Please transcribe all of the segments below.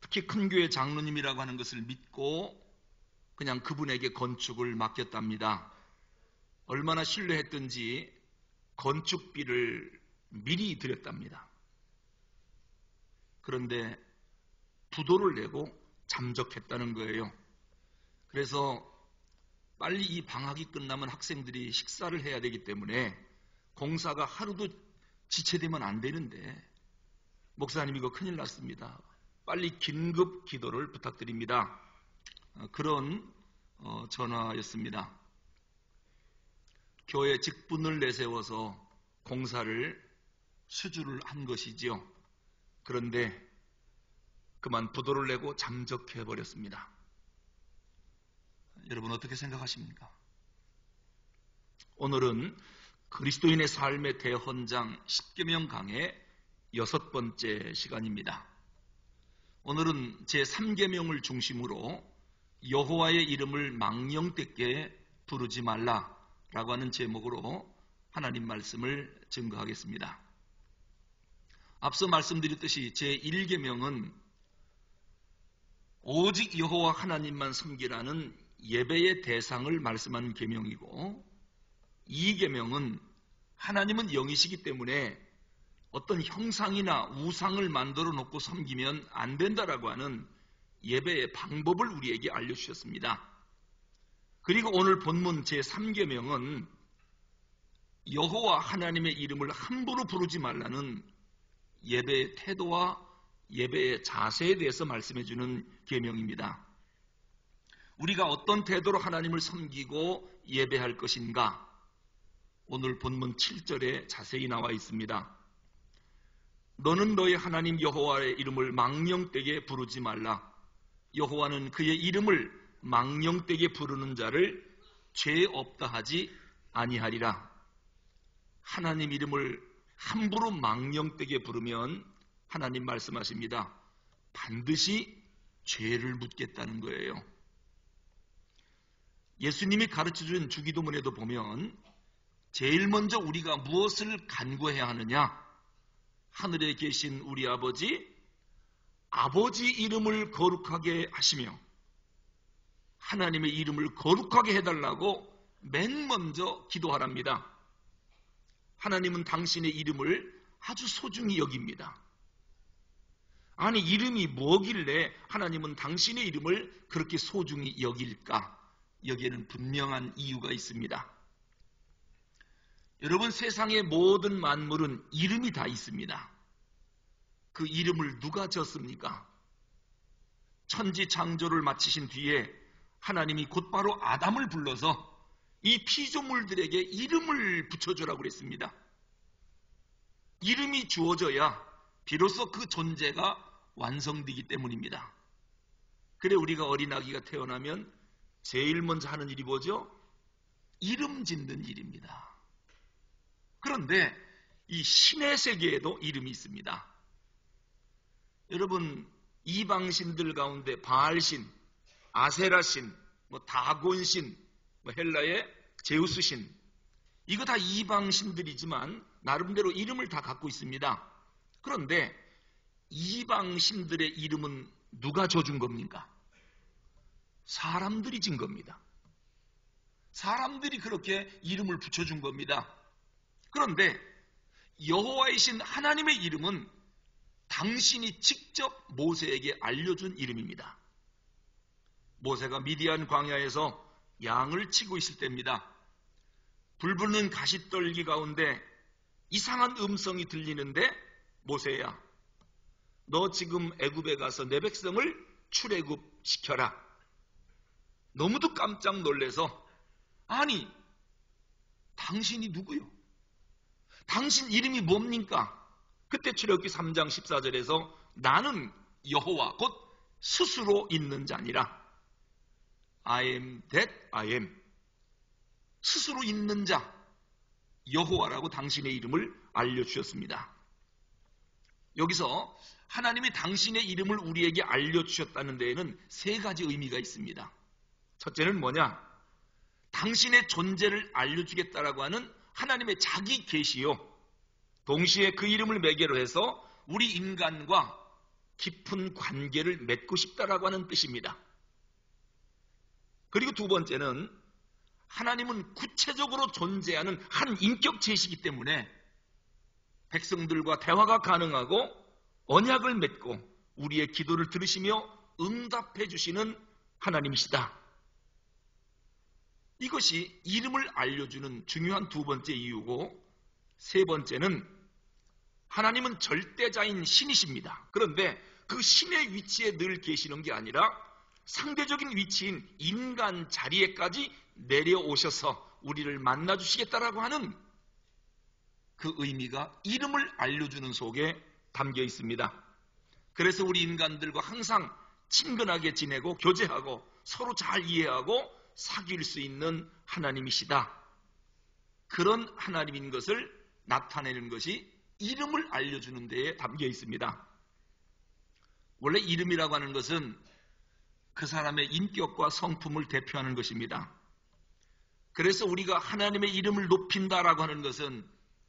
특히 큰 교회 장로님이라고 하는 것을 믿고 그냥 그분에게 건축을 맡겼답니다. 얼마나 신뢰했던지 건축비를 미리 드렸답니다. 그런데 부도를 내고 잠적했다는 거예요. 그래서 빨리 이 방학이 끝나면 학생들이 식사를 해야 되기 때문에 공사가 하루도 지체되면 안 되는데, 목사님 이거 큰일 났습니다. 빨리 긴급 기도를 부탁드립니다. 그런 전화였습니다. 교회 직분을 내세워서 공사를 수주를 한 것이지요. 그런데 그만 부도를 내고 잠적해 버렸습니다. 여러분 어떻게 생각하십니까? 오늘은 그리스도인의 삶의 대헌장 10계명 강의 6번째 시간입니다. 오늘은 제3계명을 중심으로 여호와의 이름을 망령되게 부르지 말라라고 하는 제목으로 하나님 말씀을 증거하겠습니다. 앞서 말씀드렸듯이 제1계명은 오직 여호와 하나님만 섬기라는 예배의 대상을 말씀하는 계명이고, 2계명은 하나님은 영이시기 때문에 어떤 형상이나 우상을 만들어 놓고 섬기면 안 된다라고 하는 예배의 방법을 우리에게 알려주셨습니다. 그리고 오늘 본문 제3계명은 여호와 하나님의 이름을 함부로 부르지 말라는 예배의 태도와 예배의 자세에 대해서 말씀해주는 계명입니다. 우리가 어떤 태도로 하나님을 섬기고 예배할 것인가? 오늘 본문 7절에 자세히 나와 있습니다. 너는 너의 하나님 여호와의 이름을 망령되게 부르지 말라. 여호와는 그의 이름을 망령되게 부르는 자를 죄 없다 하지 아니하리라. 하나님 이름을 함부로 망령되게 부르면 하나님 말씀하십니다. 반드시 죄를 묻겠다는 거예요. 예수님이 가르쳐준 주기도문에도 보면 제일 먼저 우리가 무엇을 간구해야 하느냐? 하늘에 계신 우리 아버지 이름을 거룩하게 하시며 하나님의 이름을 거룩하게 해달라고 맨 먼저 기도하랍니다. 하나님은 당신의 이름을 아주 소중히 여깁니다. 아니, 이름이 뭐길래 하나님은 당신의 이름을 그렇게 소중히 여길까? 여기에는 분명한 이유가 있습니다. 여러분, 세상의 모든 만물은 이름이 다 있습니다. 그 이름을 누가 졌습니까? 천지 창조를 마치신 뒤에 하나님이 곧바로 아담을 불러서 이 피조물들에게 이름을 붙여주라고 그랬습니다. 이름이 주어져야 비로소 그 존재가 완성되기 때문입니다. 그래 우리가 어린아기가 태어나면 제일 먼저 하는 일이 뭐죠? 이름 짓는 일입니다. 그런데 이 신의 세계에도 이름이 있습니다. 여러분, 이방신들 가운데 바알신, 아세라신, 다곤신, 헬라의 제우스신, 이거 다 이방신들이지만 나름대로 이름을 다 갖고 있습니다. 그런데 이방신들의 이름은 누가 줘준 겁니까? 사람들이 진 겁니다. 사람들이 그렇게 이름을 붙여준 겁니다. 그런데 여호와이신 하나님의 이름은 당신이 직접 모세에게 알려준 이름입니다. 모세가 미디안 광야에서 양을 치고 있을 때입니다. 불붙는 가시떨기 가운데 이상한 음성이 들리는데, 모세야, 너 지금 애굽에 가서 내 백성을 출애굽시켜라. 너무도 깜짝 놀래서, 아니, 당신이 누구요? 당신 이름이 뭡니까? 그때 출애굽기 3장 14절에서 나는 여호와 곧 스스로 있는 자니라. I am that I am. 스스로 있는 자 여호와라고 당신의 이름을 알려주셨습니다. 여기서 하나님이 당신의 이름을 우리에게 알려주셨다는 데에는 세 가지 의미가 있습니다. 첫째는 뭐냐? 당신의 존재를 알려주겠다라고 하는 하나님의 자기 계시요, 동시에 그 이름을 매개로 해서 우리 인간과 깊은 관계를 맺고 싶다라고 하는 뜻입니다. 그리고 두 번째는 하나님은 구체적으로 존재하는 한 인격체이시기 때문에 백성들과 대화가 가능하고 언약을 맺고 우리의 기도를 들으시며 응답해 주시는 하나님이시다. 이것이 이름을 알려주는 중요한 두 번째 이유고, 세 번째는 하나님은 절대자인 신이십니다. 그런데 그 신의 위치에 늘 계시는 게 아니라 상대적인 위치인 인간 자리에까지 내려오셔서 우리를 만나주시겠다라고 하는 그 의미가 이름을 알려주는 속에 담겨 있습니다. 그래서 우리 인간들과 항상 친근하게 지내고 교제하고 서로 잘 이해하고 사귈 수 있는 하나님이시다. 그런 하나님인 것을 나타내는 것이 이름을 알려주는 데에 담겨 있습니다. 원래 이름이라고 하는 것은 그 사람의 인격과 성품을 대표하는 것입니다. 그래서 우리가 하나님의 이름을 높인다라고 하는 것은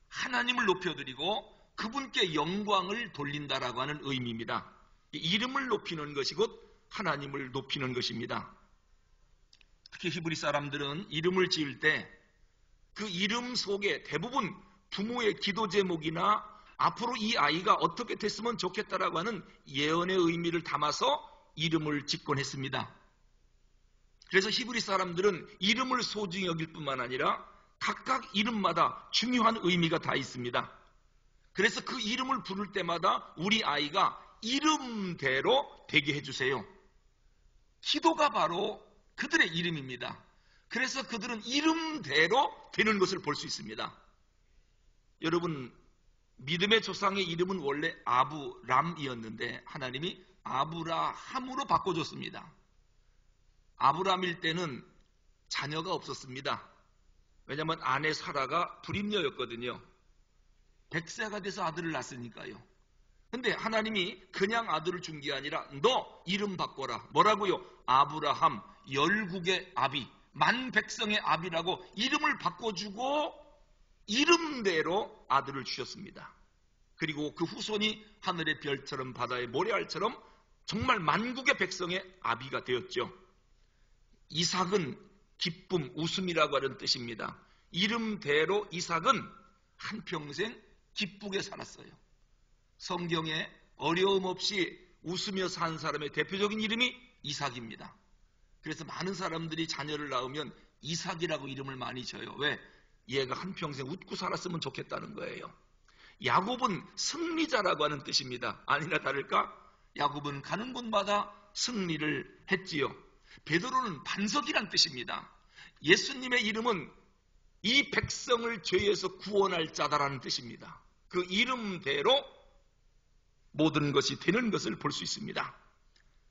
하나님을 높여드리고 그분께 영광을 돌린다라고 하는 의미입니다. 이름을 높이는 것이 곧 하나님을 높이는 것입니다. 특히 히브리 사람들은 이름을 지을 때 그 이름 속에 대부분 부모의 기도 제목이나 앞으로 이 아이가 어떻게 됐으면 좋겠다라고 하는 예언의 의미를 담아서 이름을 짓곤 했습니다. 그래서 히브리 사람들은 이름을 소중히 여길 뿐만 아니라 각각 이름마다 중요한 의미가 다 있습니다. 그래서 그 이름을 부를 때마다 우리 아이가 이름대로 되게 해주세요. 기도가 바로 그들의 이름입니다. 그래서 그들은 이름대로 되는 것을 볼 수 있습니다. 여러분, 믿음의 조상의 이름은 원래 아브람이었는데 하나님이 아브라함으로 바꿔줬습니다. 아브람일 때는 자녀가 없었습니다. 왜냐하면 아내 사라가 불임녀였거든요. 100세가 돼서 아들을 낳았으니까요. 근데 하나님이 그냥 아들을 준 게 아니라 너 이름 바꿔라. 뭐라고요? 아브라함, 열국의 아비, 만 백성의 아비라고 이름을 바꿔주고 이름대로 아들을 주셨습니다. 그리고 그 후손이 하늘의 별처럼 바다의 모래알처럼 정말 만국의 백성의 아비가 되었죠. 이삭은 기쁨, 웃음이라고 하는 뜻입니다. 이름대로 이삭은 한평생 기쁘게 살았어요. 성경에 어려움 없이 웃으며 산 사람의 대표적인 이름이 이삭입니다. 그래서 많은 사람들이 자녀를 낳으면 이삭이라고 이름을 많이 져요. 왜? 얘가 한평생 웃고 살았으면 좋겠다는 거예요. 야곱은 승리자라고 하는 뜻입니다. 아니나 다를까? 야곱은 가는 곳마다 승리를 했지요. 베드로는 반석이란 뜻입니다. 예수님의 이름은 이 백성을 죄에서 구원할 자다라는 뜻입니다. 그 이름대로 모든 것이 되는 것을 볼 수 있습니다.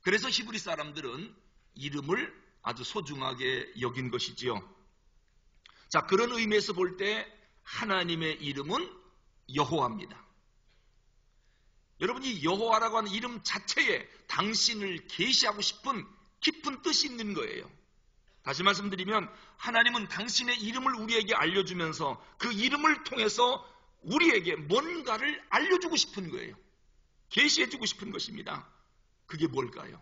그래서 히브리 사람들은 이름을 아주 소중하게 여긴 것이지요. 자, 그런 의미에서 볼 때 하나님의 이름은 여호와입니다. 여러분, 이 여호와라고 하는 이름 자체에 당신을 계시하고 싶은 깊은 뜻이 있는 거예요. 다시 말씀드리면 하나님은 당신의 이름을 우리에게 알려주면서 그 이름을 통해서 우리에게 뭔가를 알려주고 싶은 거예요. 계시해주고 싶은 것입니다. 그게 뭘까요?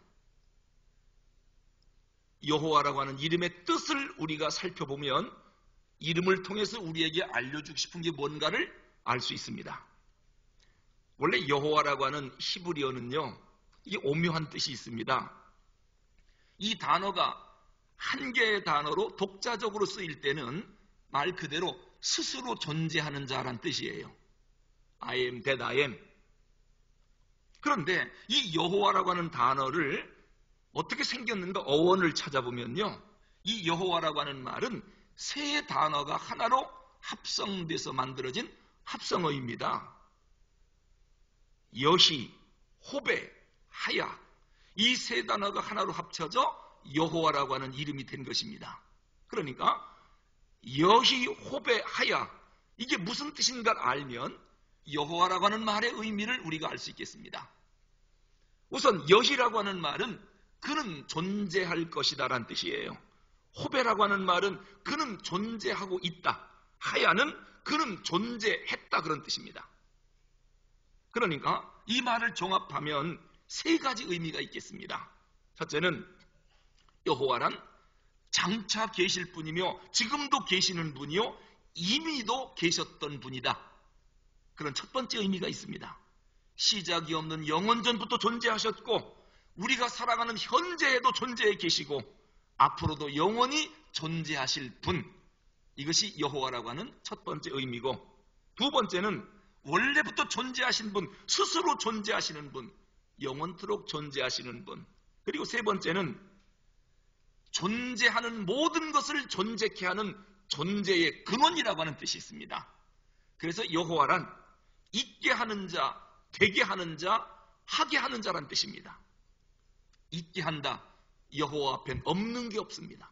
여호와라고 하는 이름의 뜻을 우리가 살펴보면 이름을 통해서 우리에게 알려주고 싶은 게 뭔가를 알 수 있습니다. 원래 여호와라고 하는 히브리어는요, 이게 오묘한 뜻이 있습니다. 이 단어가 한 개의 단어로 독자적으로 쓰일 때는 말 그대로 스스로 존재하는 자란 뜻이에요. I am that I am. 그런데 이 여호와라고 하는 단어를 어떻게 생겼는가 어원을 찾아보면요, 이 여호와라고 하는 말은 세 단어가 하나로 합성돼서 만들어진 합성어입니다. 여히, 호베, 하야, 이 세 단어가 하나로 합쳐져 여호와라고 하는 이름이 된 것입니다. 그러니까 여히, 호베, 하야, 이게 무슨 뜻인가를 알면 여호와라고 하는 말의 의미를 우리가 알 수 있겠습니다. 우선 여히라고 하는 말은 그는 존재할 것이다 라는 뜻이에요. 호베라고 하는 말은 그는 존재하고 있다. 하야는 그는 존재했다 그런 뜻입니다. 그러니까 이 말을 종합하면 세 가지 의미가 있겠습니다. 첫째는 여호와란 장차 계실 분이며 지금도 계시는 분이요 이미도 계셨던 분이다. 그런 첫 번째 의미가 있습니다. 시작이 없는 영원전부터 존재하셨고 우리가 살아가는 현재에도 존재해 계시고 앞으로도 영원히 존재하실 분, 이것이 여호와라고 하는 첫 번째 의미고, 두 번째는 원래부터 존재하신 분, 스스로 존재하시는 분, 영원토록 존재하시는 분, 그리고 세 번째는 존재하는 모든 것을 존재케 하는 존재의 근원이라고 하는 뜻이 있습니다. 그래서 여호와란 있게 하는 자, 되게 하는 자, 하게 하는 자란 뜻입니다. 있게 한다, 여호와 앞엔 없는 게 없습니다.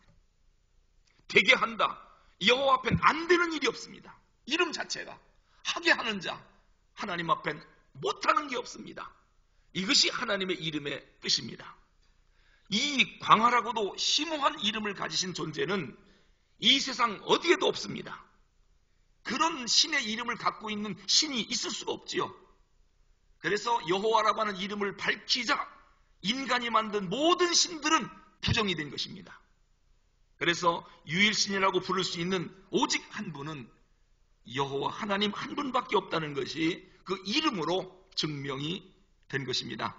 되게 한다, 여호와 앞엔 안 되는 일이 없습니다. 이름 자체가. 하게 하는 자, 하나님 앞엔 못하는 게 없습니다. 이것이 하나님의 이름의 뜻입니다. 이 광활하고도 심오한 이름을 가지신 존재는 이 세상 어디에도 없습니다. 그런 신의 이름을 갖고 있는 신이 있을 수가 없지요. 그래서 여호와라고 하는 이름을 밝히자 인간이 만든 모든 신들은 부정이 된 것입니다. 그래서 유일신이라고 부를 수 있는 오직 한 분은 여호와 하나님 한 분밖에 없다는 것이 그 이름으로 증명이 된 것입니다.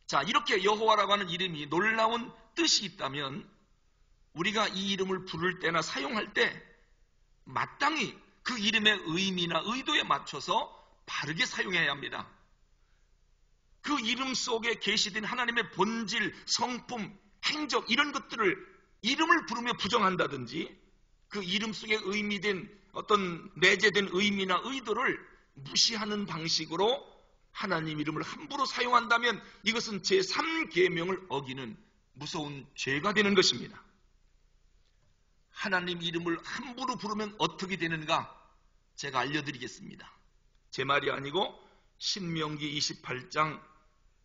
자, 이렇게 여호와라고 하는 이름이 놀라운 뜻이 있다면 우리가 이 이름을 부를 때나 사용할 때 마땅히 그 이름의 의미나 의도에 맞춰서 바르게 사용해야 합니다. 그 이름 속에 계시된 하나님의 본질, 성품, 행적 이런 것들을 이름을 부르며 부정한다든지 그 이름 속에 의미된 어떤 내재된 의미나 의도를 무시하는 방식으로 하나님 이름을 함부로 사용한다면 이것은 제3계명을 어기는 무서운 죄가 되는 것입니다. 하나님 이름을 함부로 부르면 어떻게 되는가 제가 알려드리겠습니다. 제 말이 아니고 신명기 28장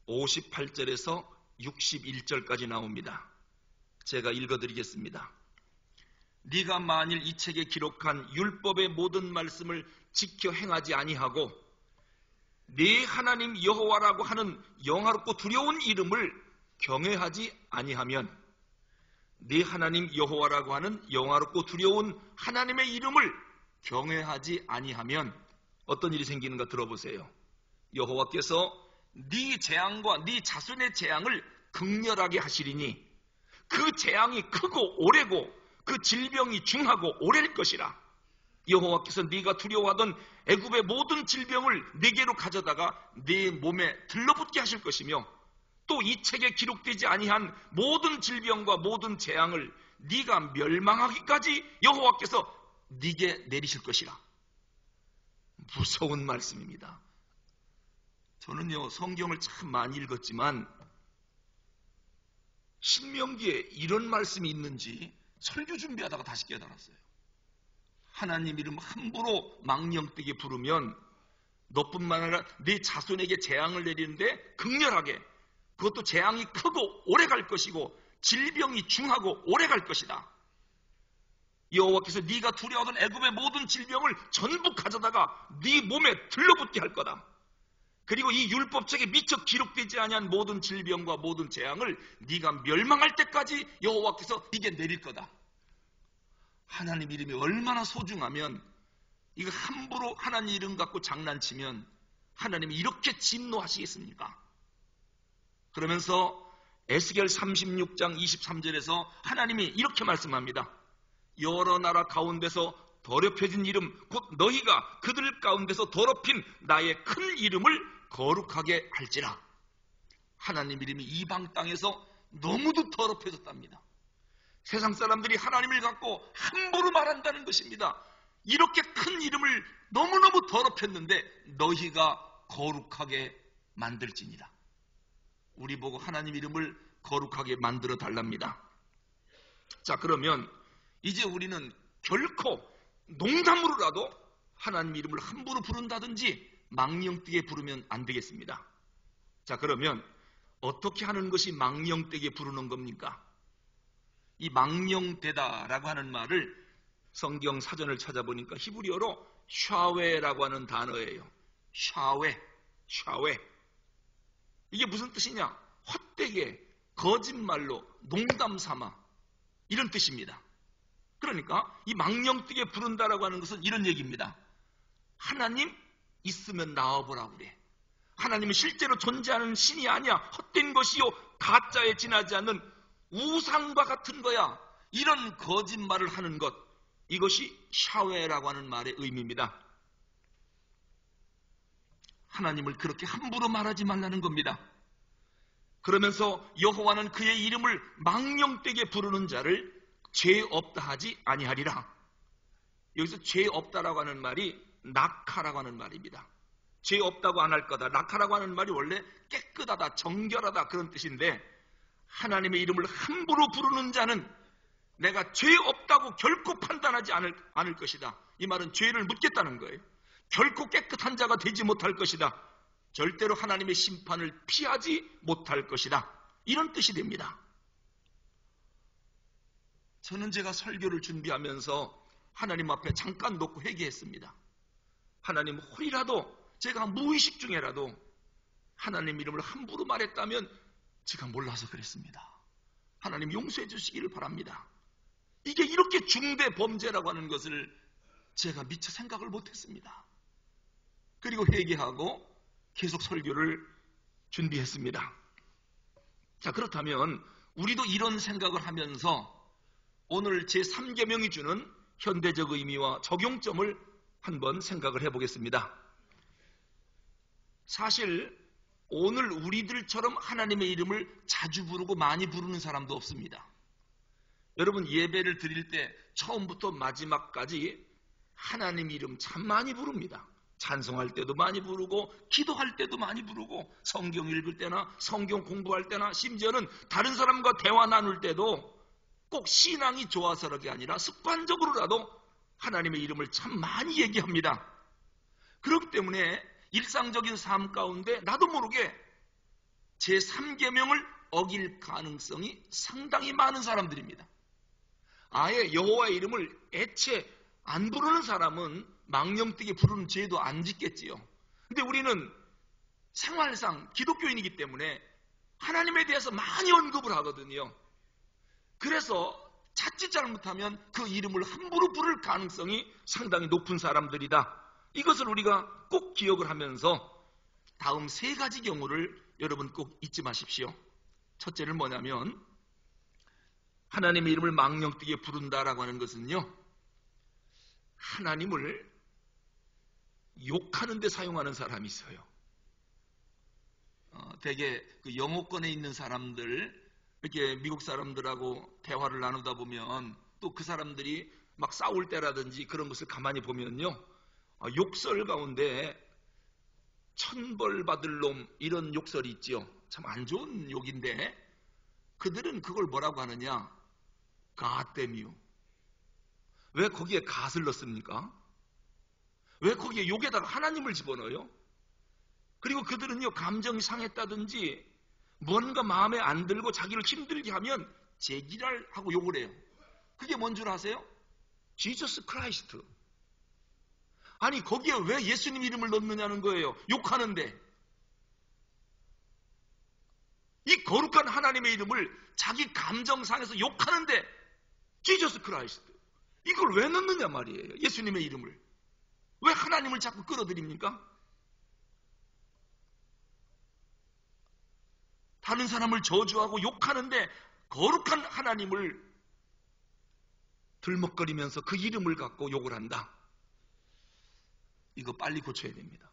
58절에서 61절까지 나옵니다. 제가 읽어드리겠습니다. 네가 만일 이 책에 기록한 율법의 모든 말씀을 지켜 행하지 아니하고 네 하나님 여호와라고 하는 영화롭고 두려운 이름을 경외하지 아니하면, 네 하나님 여호와라고 하는 영화롭고 두려운 하나님의 이름을 경외하지 아니하면 어떤 일이 생기는가 들어보세요. 여호와께서 네 재앙과 네 자손의 재앙을 극렬하게 하시리니 그 재앙이 크고 오래고 그 질병이 중하고 오래일 것이라. 여호와께서 네가 두려워하던 애굽의 모든 질병을 네게로 가져다가 네 몸에 들러붙게 하실 것이며 또 이 책에 기록되지 아니한 모든 질병과 모든 재앙을 네가 멸망하기까지 여호와께서 네게 내리실 것이라. 무서운 말씀입니다. 저는요 성경을 참 많이 읽었지만 신명기에 이런 말씀이 있는지 설교 준비하다가 다시 깨달았어요. 하나님 이름 함부로 망령되게 부르면 너뿐만 아니라 네 자손에게 재앙을 내리는데 극렬하게, 그것도 재앙이 크고 오래 갈 것이고 질병이 중하고 오래 갈 것이다. 여호와께서 네가 두려워하던 애굽의 모든 질병을 전부 가져다가 네 몸에 들러붙게 할 거다. 그리고 이 율법책에 미처 기록되지 아니한 모든 질병과 모든 재앙을 네가 멸망할 때까지 여호와께서 네게 내릴 거다. 하나님 이름이 얼마나 소중하면 이거 함부로 하나님 이름 갖고 장난치면 하나님이 이렇게 진노하시겠습니까? 그러면서 에스겔 36장 23절에서 하나님이 이렇게 말씀합니다. 여러 나라 가운데서 더럽혀진 이름 곧 너희가 그들 가운데서 더럽힌 나의 큰 이름을 거룩하게 할지라. 하나님 이름이 이방 땅에서 너무도 더럽혀졌답니다. 세상 사람들이 하나님을 갖고 함부로 말한다는 것입니다. 이렇게 큰 이름을 너무너무 더럽혔는데 너희가 거룩하게 만들지니라. 우리 보고 하나님 이름을 거룩하게 만들어 달랍니다. 자, 그러면 이제 우리는 결코 농담으로라도 하나님 이름을 함부로 부른다든지 망령되게 부르면 안 되겠습니다. 자, 그러면 어떻게 하는 것이 망령되게 부르는 겁니까? 이 망령되다라고 하는 말을 성경 사전을 찾아보니까 히브리어로 샤웨라고 하는 단어예요. 샤웨. 이게 무슨 뜻이냐? 헛되게, 거짓말로, 농담 삼아, 이런 뜻입니다. 그러니까 이 망령되게 부른다라고 하는 것은 이런 얘기입니다. 하나님 있으면 나와보라 그래. 하나님은 실제로 존재하는 신이 아니야. 헛된 것이요, 가짜에 지나지 않는 우상과 같은 거야. 이런 거짓말을 하는 것, 이것이 샤웨라고 하는 말의 의미입니다. 하나님을 그렇게 함부로 말하지 말라는 겁니다. 그러면서 여호와는 그의 이름을 망령되게 부르는 자를 죄 없다 하지 아니하리라. 여기서 죄 없다라고 하는 말이 낙하라고 하는 말입니다. 죄 없다고 안 할 거다. 낙하라고 하는 말이 원래 깨끗하다, 정결하다 그런 뜻인데, 하나님의 이름을 함부로 부르는 자는 내가 죄 없다고 결코 판단하지 않을 것이다. 이 말은 죄를 묻겠다는 거예요. 결코 깨끗한 자가 되지 못할 것이다. 절대로 하나님의 심판을 피하지 못할 것이다. 이런 뜻이 됩니다. 저는 제가 설교를 준비하면서 하나님 앞에 잠깐 놓고 회개했습니다. 하나님, 혹이라도 제가 무의식 중에라도 하나님 이름을 함부로 말했다면 제가 몰라서 그랬습니다. 하나님 용서해 주시기를 바랍니다. 이게 이렇게 중대 범죄라고 하는 것을 제가 미처 생각을 못했습니다. 그리고 회개하고 계속 설교를 준비했습니다. 자, 그렇다면 우리도 이런 생각을 하면서 오늘 제3계명이 주는 현대적 의미와 적용점을 한번 생각을 해보겠습니다. 사실 오늘 우리들처럼 하나님의 이름을 자주 부르고 많이 부르는 사람도 없습니다. 여러분, 예배를 드릴 때 처음부터 마지막까지 하나님 이름 참 많이 부릅니다. 찬송할 때도 많이 부르고, 기도할 때도 많이 부르고, 성경 읽을 때나 성경 공부할 때나, 심지어는 다른 사람과 대화 나눌 때도 꼭 신앙이 좋아서라가 아니라 습관적으로라도 하나님의 이름을 참 많이 얘기합니다. 그렇기 때문에 일상적인 삶 가운데 나도 모르게 제3계명을 어길 가능성이 상당히 많은 사람들입니다. 아예 여호와의 이름을 애체 안 부르는 사람은 망령되게 부르는 죄도 안 짓겠지요. 근데 우리는 생활상 기독교인이기 때문에 하나님에 대해서 많이 언급을 하거든요. 그래서 자칫 잘못하면 그 이름을 함부로 부를 가능성이 상당히 높은 사람들이다. 이것을 우리가 꼭 기억을 하면서 다음 3가지 경우를 여러분 꼭 잊지 마십시오. 첫째는 뭐냐면, 하나님의 이름을 망령되게 부른다라고 하는 것은요, 하나님을 욕하는 데 사용하는 사람이 있어요. 되게 그 영어권에 있는 사람들, 이렇게 미국 사람들하고 대화를 나누다 보면 또 그 사람들이 막 싸울 때라든지 그런 것을 가만히 보면요, 욕설 가운데 천벌 받을 놈, 이런 욕설이 있지요. 참 안 좋은 욕인데 그들은 그걸 뭐라고 하느냐, God damn you. 왜 거기에 갓을 넣습니까? 왜 거기에 욕에다가 하나님을 집어넣어요? 그리고 그들은요, 감정이 상했다든지 뭔가 마음에 안 들고 자기를 힘들게 하면 제기랄하고 욕을 해요. 그게 뭔 줄 아세요? Jesus Christ. 아니, 거기에 왜 예수님 이름을 넣느냐는 거예요. 욕하는데. 이 거룩한 하나님의 이름을 자기 감정상에서 욕하는데 Jesus Christ, 이걸 왜 넣느냐 말이에요. 예수님의 이름을. 왜 하나님을 자꾸 끌어들입니까? 다른 사람을 저주하고 욕하는데 거룩한 하나님을 들먹거리면서 그 이름을 갖고 욕을 한다. 이거 빨리 고쳐야 됩니다.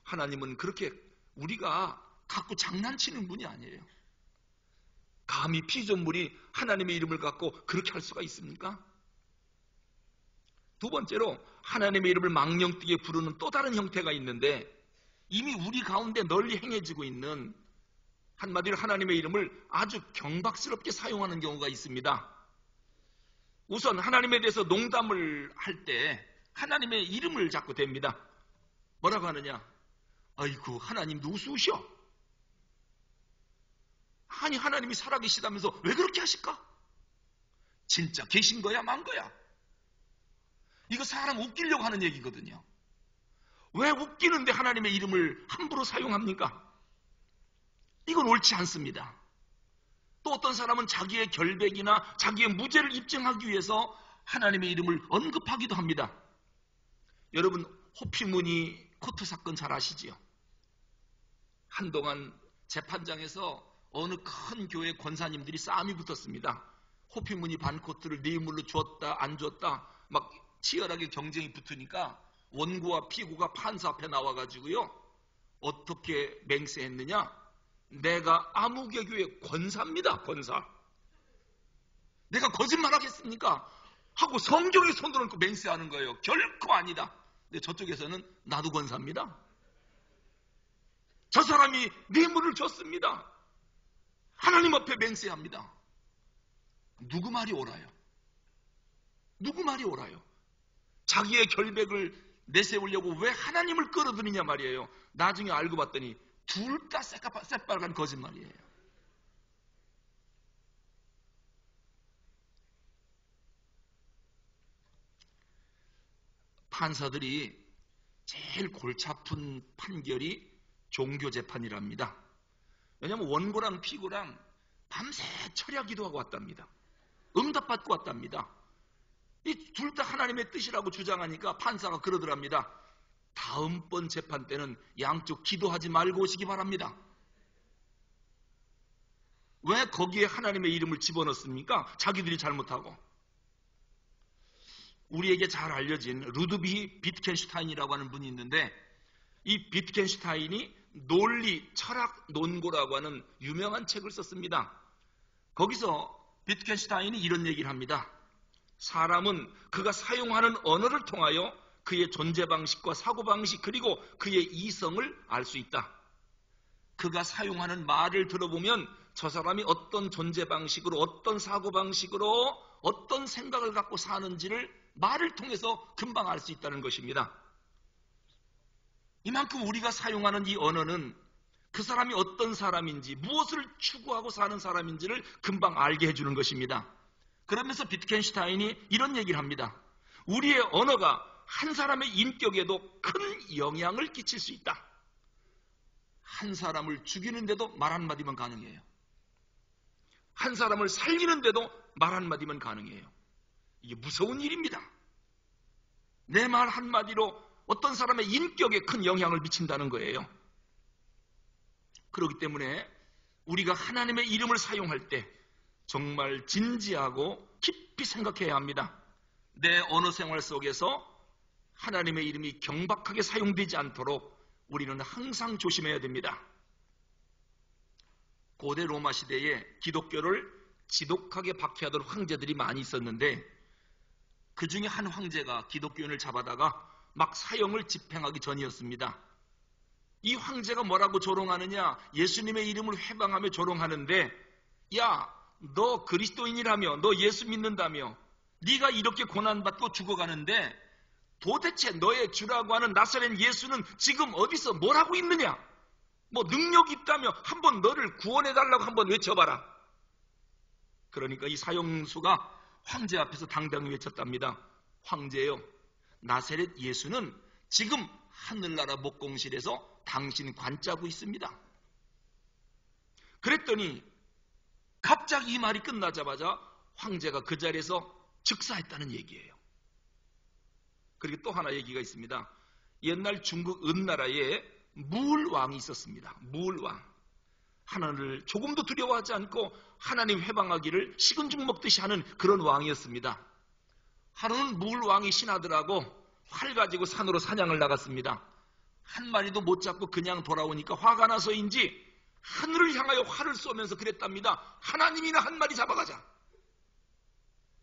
하나님은 그렇게 우리가 갖고 장난치는 분이 아니에요. 감히 피조물이 하나님의 이름을 갖고 그렇게 할 수가 있습니까? 두 번째로, 하나님의 이름을 망령되게 부르는 또 다른 형태가 있는데, 이미 우리 가운데 널리 행해지고 있는, 한마디로 하나님의 이름을 아주 경박스럽게 사용하는 경우가 있습니다. 우선 하나님에 대해서 농담을 할 때 하나님의 이름을 자꾸 댑니다. 뭐라고 하느냐? 아이고, 하나님도 우스우셔. 아니, 하나님이 살아계시다면서 왜 그렇게 하실까? 진짜 계신 거야, 만 거야? 이거 사람 웃기려고 하는 얘기거든요. 왜 웃기는데 하나님의 이름을 함부로 사용합니까? 이건 옳지 않습니다. 또 어떤 사람은 자기의 결백이나 자기의 무죄를 입증하기 위해서 하나님의 이름을 언급하기도 합니다. 여러분, 호피무늬 코트 사건 잘 아시지요? 한동안 재판장에서 어느 큰 교회 권사님들이 싸움이 붙었습니다. 호피무늬 반코트를 뇌물로 줬다 안 줬다 막 치열하게 경쟁이 붙으니까 원고와 피고가 판사 앞에 나와가지고요, 어떻게 맹세했느냐? 내가 아무개 교회 권사입니다. 권사. 내가 거짓말하겠습니까? 하고 성경에 손을 얹고 맹세하는 거예요. 결코 아니다. 근데 저쪽에서는 나도 권사입니다. 저 사람이 뇌물을 줬습니다. 하나님 앞에 맹세합니다. 누구 말이 옳아요? 누구 말이 옳아요? 자기의 결백을 내세우려고 왜 하나님을 끌어들이냐 말이에요. 나중에 알고 봤더니 둘 다 새빨간 거짓말이에요. 판사들이 제일 골치 아픈 판결이 종교재판이랍니다. 왜냐하면 원고랑 피고랑 밤새 철야 기도하고 왔답니다. 응답받고 왔답니다. 이 둘 다 하나님의 뜻이라고 주장하니까 판사가 그러더랍니다. 다음번 재판 때는 양쪽 기도하지 말고 오시기 바랍니다. 왜 거기에 하나님의 이름을 집어넣습니까? 자기들이 잘못하고. 우리에게 잘 알려진 루드비 비트겐슈타인이라고 하는 분이 있는데, 이 비트겐슈타인이 논리, 철학, 논고라고 하는 유명한 책을 썼습니다. 거기서 비트겐슈타인이 이런 얘기를 합니다. 사람은 그가 사용하는 언어를 통하여 그의 존재 방식과 사고 방식 그리고 그의 이성을 알 수 있다. 그가 사용하는 말을 들어보면 저 사람이 어떤 존재 방식으로, 어떤 사고 방식으로, 어떤 생각을 갖고 사는지를 말을 통해서 금방 알 수 있다는 것입니다. 이만큼 우리가 사용하는 이 언어는 그 사람이 어떤 사람인지, 무엇을 추구하고 사는 사람인지를 금방 알게 해주는 것입니다. 그러면서 비트겐슈타인이 이런 얘기를 합니다. 우리의 언어가 한 사람의 인격에도 큰 영향을 끼칠 수 있다. 한 사람을 죽이는데도 말 한마디면 가능해요. 한 사람을 살리는데도 말 한마디면 가능해요. 이게 무서운 일입니다. 내 말 한마디로 어떤 사람의 인격에 큰 영향을 미친다는 거예요. 그렇기 때문에 우리가 하나님의 이름을 사용할 때 정말 진지하고 깊이 생각해야 합니다. 내 언어 생활 속에서 하나님의 이름이 경박하게 사용되지 않도록 우리는 항상 조심해야 됩니다. 고대 로마 시대에 기독교를 지독하게 박해하던 황제들이 많이 있었는데, 그 중에 한 황제가 기독교인을 잡아다가 막 사형을 집행하기 전이었습니다. 이 황제가 뭐라고 조롱하느냐? 예수님의 이름을 회방하며 조롱하는데, 야, 너 그리스도인이라며, 너 예수 믿는다며, 네가 이렇게 고난받고 죽어가는데 도대체 너의 주라고 하는 나사렛 예수는 지금 어디서 뭘 하고 있느냐? 뭐 능력이 있다며 한번 너를 구원해달라고 한번 외쳐봐라. 그러니까 이 사형수가 황제 앞에서 당당히 외쳤답니다. 황제요, 나사렛 예수는 지금 하늘나라 목공실에서 당신 관짜고 있습니다. 그랬더니 갑자기 이 말이 끝나자마자 황제가 그 자리에서 즉사했다는 얘기예요. 그리고 또 하나 얘기가 있습니다. 옛날 중국 은나라에 무울왕이 있었습니다. 무울왕. 하나님을 조금도 두려워하지 않고 하나님 회방하기를 식은 죽 먹듯이 하는 그런 왕이었습니다. 하루는 무울왕이 신하들하고 활 가지고 산으로 사냥을 나갔습니다. 한 마리도 못 잡고 그냥 돌아오니까 화가 나서인지 하늘을 향하여 활을 쏘면서 그랬답니다. 하나님이나 한 마리 잡아가자.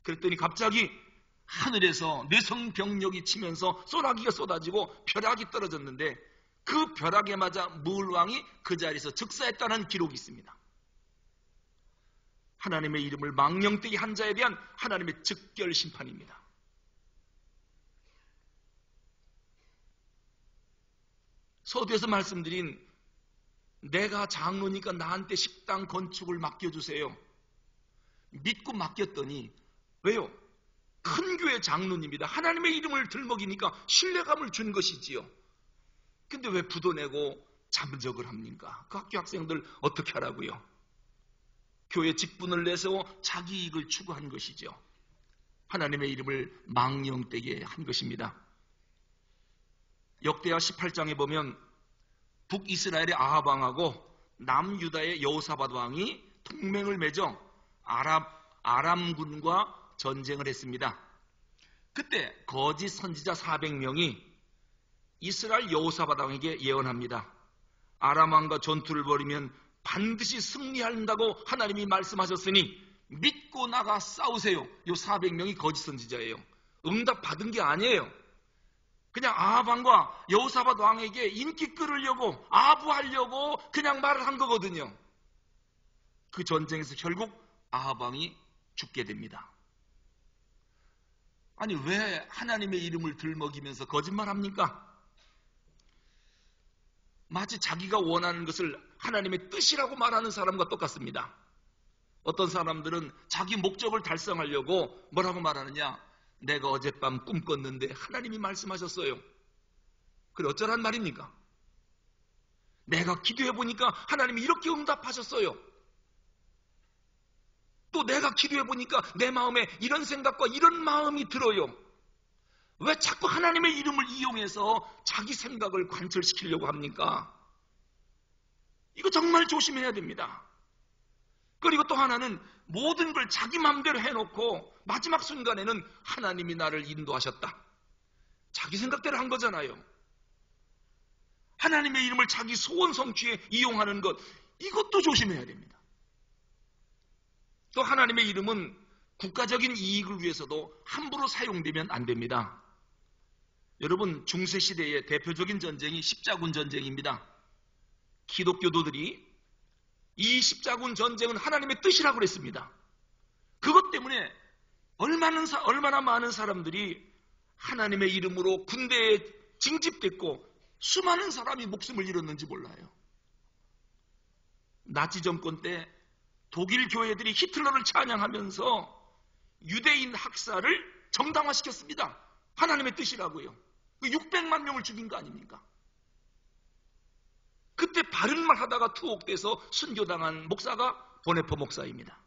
그랬더니 갑자기 하늘에서 뇌성병력이 치면서 소나기가 쏟아지고 벼락이 떨어졌는데, 그 벼락에 맞아 무울왕이 그 자리에서 즉사했다는 기록이 있습니다. 하나님의 이름을 망령되이 한 자에 대한 하나님의 즉결 심판입니다. 서두에서 말씀드린 내가 장로니까 나한테 식당 건축을 맡겨주세요. 믿고 맡겼더니, 왜요? 큰 교회 장로님이다. 하나님의 이름을 들먹이니까 신뢰감을 준 것이지요. 근데 왜 부도내고 잠적을 합니까? 그 학교 학생들 어떻게 하라고요? 교회 직분을 내세워 자기 이익을 추구한 것이죠. 하나님의 이름을 망령되게 한 것입니다. 역대하 18장에 보면 북이스라엘의 아합 왕하고 남유다의 여호사밧 왕이 동맹을 맺어 아람군과 전쟁을 했습니다. 그때 거짓 선지자 400명이 이스라엘 여호사밧 왕에게 예언합니다. 아람 왕과 전투를 벌이면 반드시 승리한다고 하나님이 말씀하셨으니 믿고 나가 싸우세요. 요 400명이 거짓 선지자예요. 응답 받은 게 아니에요. 그냥 아합 왕과 여호사밧 왕에게 인기 끌으려고 아부하려고 그냥 말을 한 거거든요. 그 전쟁에서 결국 아합 왕이 죽게 됩니다. 아니 왜 하나님의 이름을 들먹이면서 거짓말합니까? 마치 자기가 원하는 것을 하나님의 뜻이라고 말하는 사람과 똑같습니다. 어떤 사람들은 자기 목적을 달성하려고 뭐라고 말하느냐? 내가 어젯밤 꿈 꿨는데 하나님이 말씀하셨어요. 그래 어쩌란 말입니까? 내가 기도해 보니까 하나님이 이렇게 응답하셨어요. 또 내가 기도해 보니까 내 마음에 이런 생각과 이런 마음이 들어요. 왜 자꾸 하나님의 이름을 이용해서 자기 생각을 관철시키려고 합니까? 이거 정말 조심해야 됩니다. 그리고 또 하나는 모든 걸 자기 마음대로 해놓고 마지막 순간에는 하나님이 나를 인도하셨다. 자기 생각대로 한 거잖아요. 하나님의 이름을 자기 소원 성취에 이용하는 것, 이것도 조심해야 됩니다. 또 하나님의 이름은 국가적인 이익을 위해서도 함부로 사용되면 안 됩니다. 여러분, 중세시대의 대표적인 전쟁이 십자군 전쟁입니다. 기독교도들이 이 십자군 전쟁은 하나님의 뜻이라고 그랬습니다. 그것 때문에 얼마나 많은 사람들이 하나님의 이름으로 군대에 징집됐고 수많은 사람이 목숨을 잃었는지 몰라요. 나치 정권 때 독일 교회들이 히틀러를 찬양하면서 유대인 학살을 정당화시켰습니다. 하나님의 뜻이라고요. 600만 명을 죽인 거 아닙니까? 그때 바른 말 하다가 투옥돼서 순교당한 목사가 보네포 목사입니다.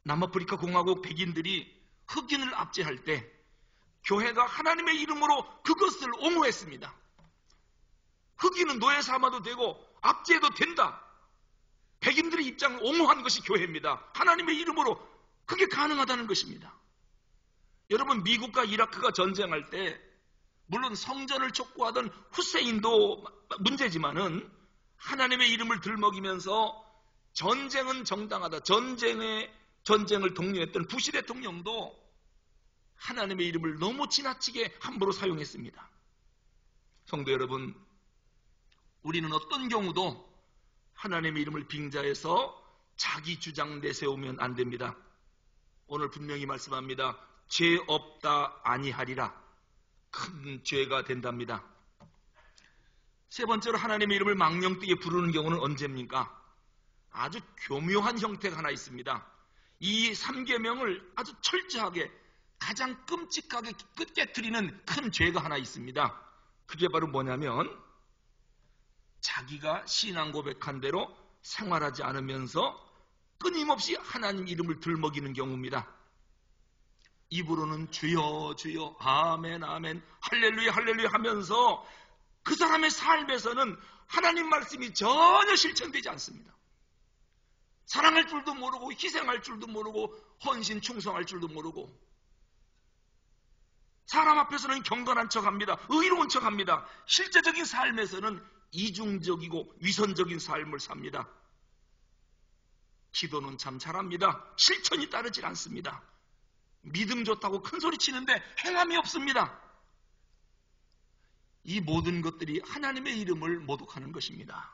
남아프리카 공화국 백인들이 흑인을 압제할 때 교회가 하나님의 이름으로 그것을 옹호했습니다. 흑인은 노예 삼아도 되고 압제해도 된다. 백인들의 입장을 옹호한 것이 교회입니다. 하나님의 이름으로 그게 가능하다는 것입니다. 여러분, 미국과 이라크가 전쟁할 때 물론 성전을 촉구하던 후세인도 문제지만은 하나님의 이름을 들먹이면서 전쟁은 정당하다. 전쟁을 독려했던 부시 대통령도 하나님의 이름을 너무 지나치게 함부로 사용했습니다. 성도 여러분, 우리는 어떤 경우도 하나님의 이름을 빙자해서 자기 주장 내세우면 안 됩니다. 오늘 분명히 말씀합니다. 죄 없다 아니하리라. 큰 죄가 된답니다. 세 번째로 하나님의 이름을 망령되게 부르는 경우는 언제입니까? 아주 교묘한 형태가 하나 있습니다. 이 3계명을 아주 철저하게 가장 끔찍하게 깨트리는 큰 죄가 하나 있습니다. 그게 바로 뭐냐면 자기가 신앙 고백한 대로 생활하지 않으면서 끊임없이 하나님 이름을 들먹이는 경우입니다. 입으로는 주여 주여 아멘 아멘 할렐루야 할렐루야 하면서 그 사람의 삶에서는 하나님 말씀이 전혀 실천되지 않습니다. 사랑할 줄도 모르고 희생할 줄도 모르고 헌신 충성할 줄도 모르고 사람 앞에서는 경건한 척합니다. 의로운 척합니다. 실제적인 삶에서는 이중적이고 위선적인 삶을 삽니다. 기도는 참 잘합니다. 실천이 따르질 않습니다. 믿음 좋다고 큰소리 치는데 행함이 없습니다. 이 모든 것들이 하나님의 이름을 모독하는 것입니다.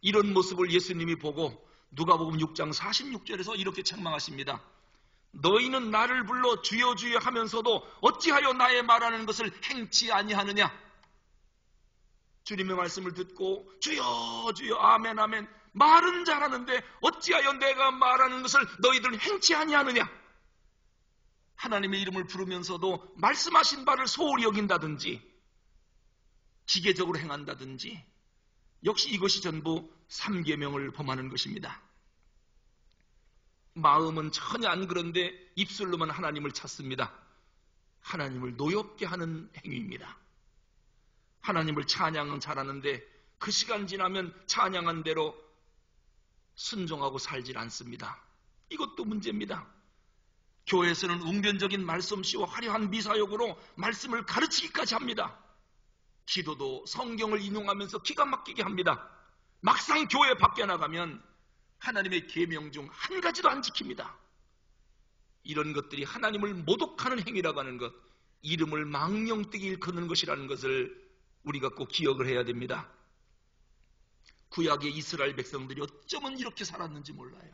이런 모습을 예수님이 보고 누가복음 6장 46절에서 이렇게 책망하십니다. 너희는 나를 불러 주여 주여 하면서도 어찌하여 나의 말하는 것을 행치 아니하느냐. 주님의 말씀을 듣고 주여 주여 아멘 아멘 말은 잘하는데 어찌하여 내가 말하는 것을 너희들은 행치 아니하느냐. 하나님의 이름을 부르면서도 말씀하신 바를 소홀히 여긴다든지 기계적으로 행한다든지 역시 이것이 전부 3계명을 범하는 것입니다. 마음은 전혀 안 그런데 입술로만 하나님을 찾습니다. 하나님을 노엽게 하는 행위입니다. 하나님을 찬양은 잘하는데 그 시간 지나면 찬양한 대로 순종하고 살질 않습니다. 이것도 문제입니다. 교회에서는 웅변적인 말씀씨와 화려한 미사역으로 말씀을 가르치기까지 합니다. 기도도 성경을 인용하면서 기가 막히게 합니다. 막상 교회 밖에 나가면 하나님의 계명 중 한 가지도 안 지킵니다. 이런 것들이 하나님을 모독하는 행위라고 하는 것, 이름을 망령되게 일컫는 것이라는 것을 우리가 꼭 기억을 해야 됩니다. 구약의 이스라엘 백성들이 어쩌면 이렇게 살았는지 몰라요.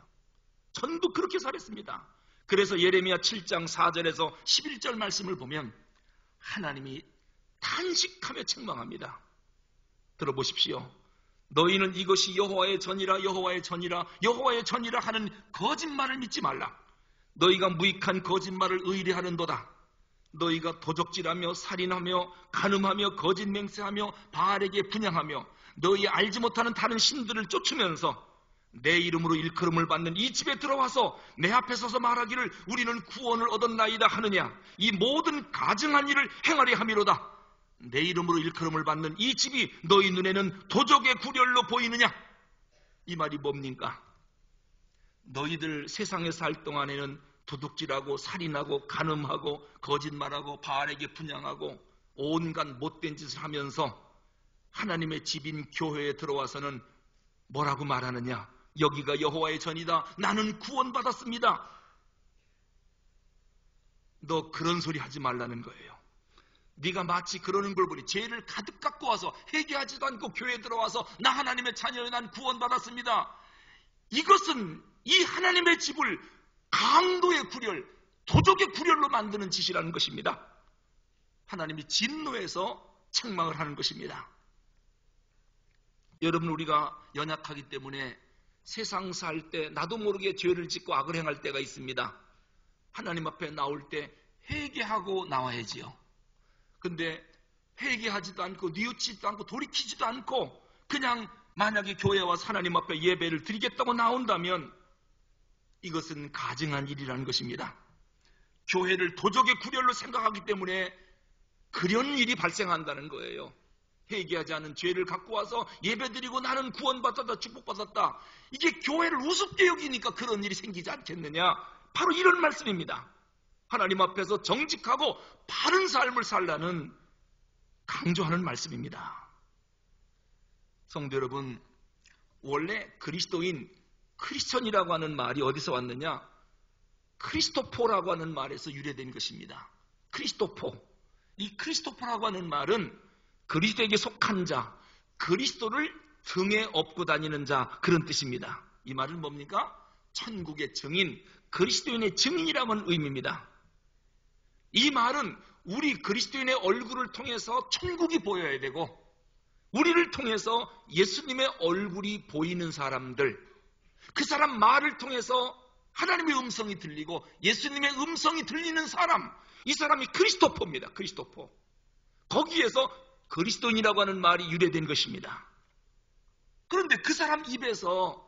전부 그렇게 살았습니다. 그래서 예레미야 7장 4절에서 11절 말씀을 보면 하나님이 탄식하며 책망합니다. 들어보십시오. 너희는 이것이 여호와의 전이라 여호와의 전이라 여호와의 전이라 하는 거짓말을 믿지 말라. 너희가 무익한 거짓말을 의뢰하는도다. 너희가 도적질하며 살인하며 간음하며 거짓 맹세하며 바알에게 분향하며 너희 알지 못하는 다른 신들을 쫓으면서 내 이름으로 일컬음을 받는 이 집에 들어와서 내 앞에 서서 말하기를 우리는 구원을 얻었나이다 하느냐. 이 모든 가증한 일을 행하려 함이로다. 내 이름으로 일컬음을 받는 이 집이 너희 눈에는 도적의 구렬로 보이느냐. 이 말이 뭡니까? 너희들 세상에 살 동안에는 도둑질하고 살인하고 간음하고 거짓말하고 바알에게 분향하고 온갖 못된 짓을 하면서 하나님의 집인 교회에 들어와서는 뭐라고 말하느냐? 여기가 여호와의 전이다. 나는 구원받았습니다. 너 그런 소리 하지 말라는 거예요. 네가 마치 그러는 걸 보니 죄를 가득 갖고 와서 회개하지도 않고 교회에 들어와서 나 하나님의 자녀여 난 구원받았습니다. 이것은 이 하나님의 집을 강도의 구렬, 도적의 구렬로 만드는 짓이라는 것입니다. 하나님이 진노해서 책망을 하는 것입니다. 여러분, 우리가 연약하기 때문에 세상 살 때 나도 모르게 죄를 짓고 악을 행할 때가 있습니다. 하나님 앞에 나올 때 회개하고 나와야지요. 근데 회개하지도 않고 뉘우치지도 않고 돌이키지도 않고 그냥 만약에 교회 와서 하나님 앞에 예배를 드리겠다고 나온다면 이것은 가증한 일이라는 것입니다. 교회를 도적의 구렬로 생각하기 때문에 그런 일이 발생한다는 거예요. 회개하지 않은 죄를 갖고 와서 예배드리고 나는 구원받았다 축복받았다. 이게 교회를 우습게 여기니까 그런 일이 생기지 않겠느냐. 바로 이런 말씀입니다. 하나님 앞에서 정직하고 바른 삶을 살라는 강조하는 말씀입니다. 성도 여러분, 원래 그리스도인 크리스천이라고 하는 말이 어디서 왔느냐? 크리스토포라고 하는 말에서 유래된 것입니다. 크리스토포. 이 크리스토포라고 하는 말은 그리스도에게 속한 자, 그리스도를 등에 업고 다니는 자, 그런 뜻입니다. 이 말은 뭡니까? 천국의 증인, 그리스도인의 증인이라는 의미입니다. 이 말은 우리 그리스도인의 얼굴을 통해서 천국이 보여야 되고 우리를 통해서 예수님의 얼굴이 보이는 사람들, 그 사람 말을 통해서 하나님의 음성이 들리고 예수님의 음성이 들리는 사람, 이 사람이 크리스토포입니다. 크리스토포. 거기에서 그리스도인이라고 하는 말이 유래된 것입니다. 그런데 그 사람 입에서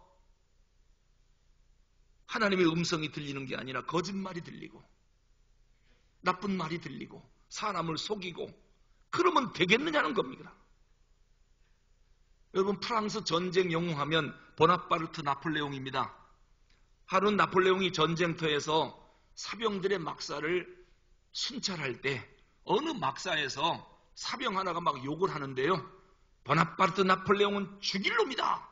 하나님의 음성이 들리는 게 아니라 거짓말이 들리고 나쁜 말이 들리고 사람을 속이고 그러면 되겠느냐는 겁니다. 여러분, 프랑스 전쟁 영웅하면 보나파르트 나폴레옹입니다. 하루는 나폴레옹이 전쟁터에서 사병들의 막사를 순찰할 때 어느 막사에서 사병 하나가 막 욕을 하는데요. 보나파르트 나폴레옹은 죽일 놈이다.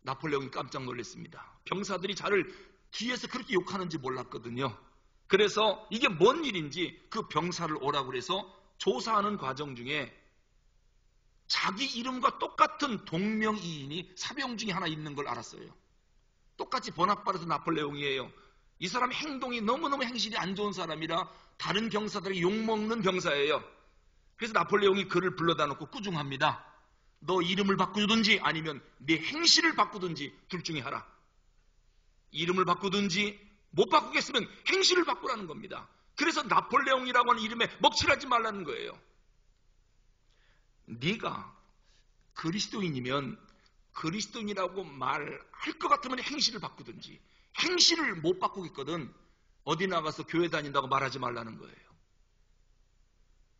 나폴레옹이 깜짝 놀랐습니다. 병사들이 자를 뒤에서 그렇게 욕하는지 몰랐거든요. 그래서 이게 뭔 일인지 그 병사를 오라고 그래서 조사하는 과정 중에 자기 이름과 똑같은 동명이인이 사병 중에 하나 있는 걸 알았어요. 똑같이 보나파르트 나폴레옹이에요. 이 사람 행동이 너무너무 행실이 안 좋은 사람이라 다른 병사들에게 욕먹는 병사예요. 그래서 나폴레옹이 그를 불러다 놓고 꾸중합니다. 너 이름을 바꾸든지 아니면 네 행실을 바꾸든지 둘 중에 하라. 이름을 바꾸든지 못 바꾸겠으면 행실을 바꾸라는 겁니다. 그래서 나폴레옹이라고 하는 이름에 먹칠하지 말라는 거예요. 네가 그리스도인이면 그리스도인이라고 말할 것 같으면 행실을 바꾸든지, 행실을 못 바꾸겠거든 어디 나가서 교회 다닌다고 말하지 말라는 거예요.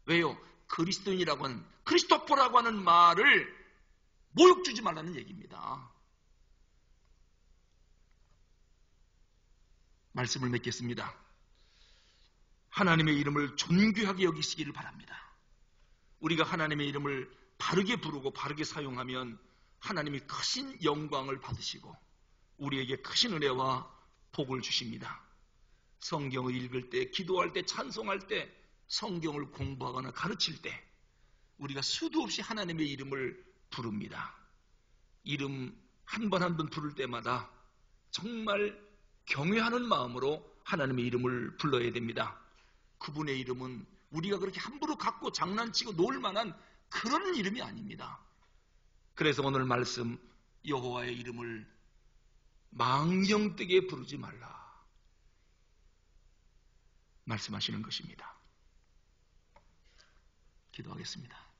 왜요? 그리스도인이라고 하는, 크리스토퍼라고 하는 말을 모욕 주지 말라는 얘기입니다. 말씀을 맺겠습니다. 하나님의 이름을 존귀하게 여기시기를 바랍니다. 우리가 하나님의 이름을 바르게 부르고 바르게 사용하면 하나님이 크신 영광을 받으시고 우리에게 크신 은혜와 복을 주십니다. 성경을 읽을 때, 기도할 때, 찬송할 때, 성경을 공부하거나 가르칠 때 우리가 수도 없이 하나님의 이름을 부릅니다. 이름 한 번 한 번 부를 때마다 정말 경외하는 마음으로 하나님의 이름을 불러야 됩니다. 그분의 이름은 우리가 그렇게 함부로 갖고 장난치고 놀 만한 그런 이름이 아닙니다. 그래서 오늘 말씀, 여호와의 이름을 망령되게 부르지 말라 말씀하시는 것입니다. 기도하겠습니다.